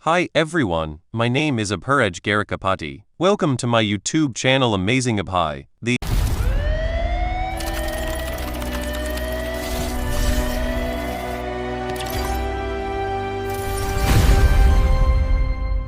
Hi everyone, my name is Abhiraj Garikapati. Welcome to my YouTube channel Amazing Abhi.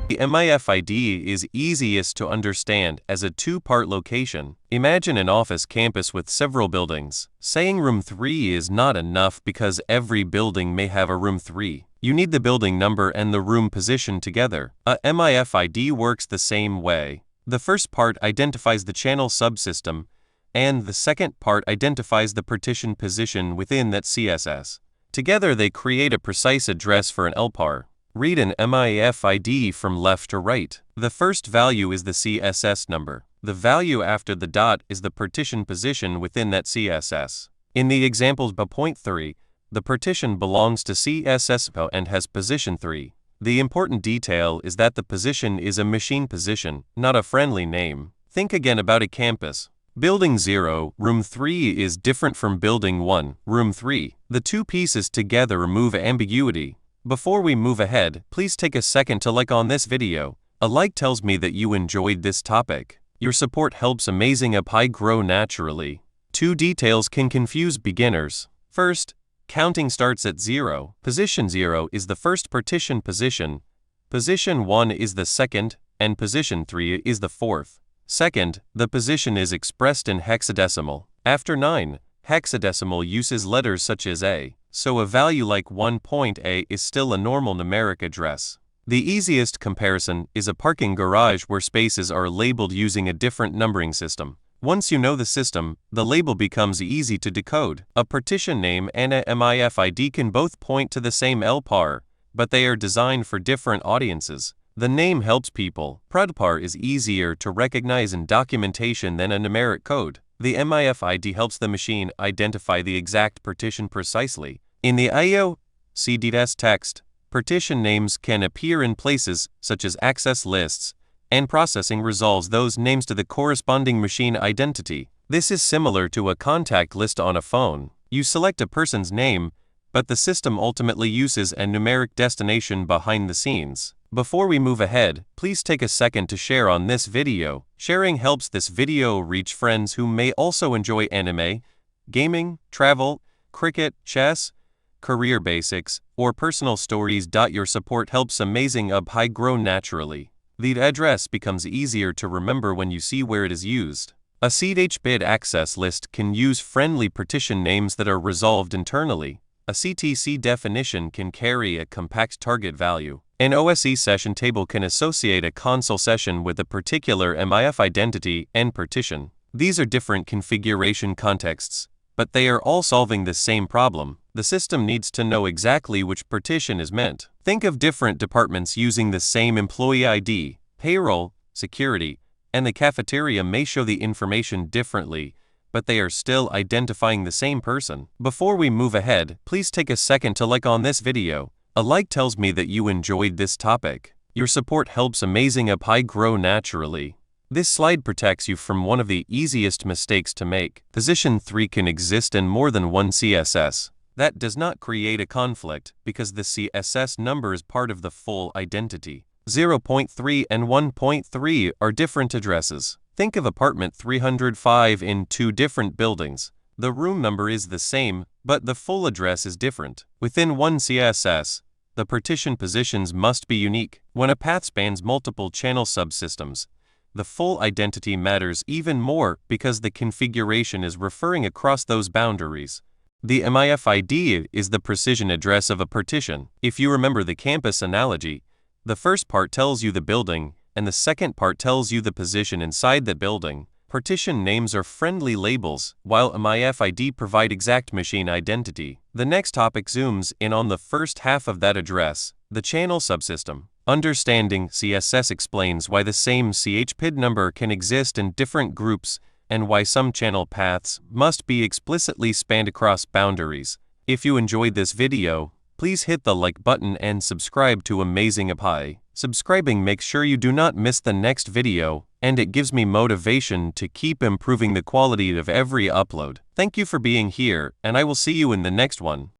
The MIF ID is easiest to understand as a two-part location. Imagine an office campus with several buildings. Saying room 3 is not enough because every building may have a room 3. You need the building number and the room position together. A MIF ID works the same way. The first part identifies the channel subsystem, and the second part identifies the partition position within that CSS. Together they create a precise address for an LPAR. Read an MIF ID from left to right. The first value is the CSS number. The value after the dot is the partition position within that CSS. In the examples by point 3, the partition belongs to CSS and has position 3. The important detail is that the position is a machine position, not a friendly name. Think again about a campus. Building 0, room 3 is different from building 1, room 3. The two pieces together remove ambiguity. Before we move ahead, please take a second to like on this video. A like tells me that you enjoyed this topic. Your support helps Amazing Abhi grow naturally. Two details can confuse beginners. First, counting starts at 0. Position 0 is the first partition position, position 1 is the second, and position 3 is the fourth. Second, the position is expressed in hexadecimal. After 9, hexadecimal uses letters such as A, so a value like 1.A is still a normal numeric address. The easiest comparison is a parking garage where spaces are labeled using a different numbering system. Once you know the system, the label becomes easy to decode. A partition name and a MIF ID can both point to the same LPAR, but they are designed for different audiences. The name helps people. LPAR is easier to recognize in documentation than a numeric code. The MIF ID helps the machine identify the exact partition precisely. In the IO/CDS text, partition names can appear in places such as access lists, and processing resolves those names to the corresponding machine identity. This is similar to a contact list on a phone. You select a person's name, but the system ultimately uses a numeric destination behind the scenes. Before we move ahead, please take a second to share on this video. Sharing helps this video reach friends who may also enjoy anime, gaming, travel, cricket, chess, career basics, or personal stories. Your support helps Amazing Abhi grow naturally. The address becomes easier to remember when you see where it is used. A CTH-bit access list can use friendly partition names that are resolved internally. A CTC definition can carry a compact target value. An OSE session table can associate a console session with a particular MIF identity and partition. These are different configuration contexts, but they are all solving the same problem. The system needs to know exactly which partition is meant. Think of different departments using the same employee ID. Payroll, security, and the cafeteria may show the information differently, but they are still identifying the same person. Before we move ahead, please take a second to like on this video. A like tells me that you enjoyed this topic. Your support helps Amazing Abhi grow naturally. This slide protects you from one of the easiest mistakes to make. Position 3 can exist in more than one CSS. That does not create a conflict because the CSS number is part of the full identity. 0.3 and 1.3 are different addresses. Think of apartment 305 in two different buildings. The room number is the same, but the full address is different. Within one CSS, the partition positions must be unique. When a path spans multiple channel subsystems, the full identity matters even more because the configuration is referring across those boundaries. The MIF ID is the precision address of a partition. If you remember the campus analogy, the first part tells you the building, and the second part tells you the position inside that building. Partition names are friendly labels, while MIF ID provide exact machine identity. The next topic zooms in on the first half of that address, the channel subsystem. Understanding CSS explains why the same CHPID number can exist in different groups and why some channel paths must be explicitly spanned across boundaries. If you enjoyed this video, please hit the like button and subscribe to Amazing Abhi. Subscribing makes sure you do not miss the next video, and it gives me motivation to keep improving the quality of every upload. Thank you for being here, and I will see you in the next one.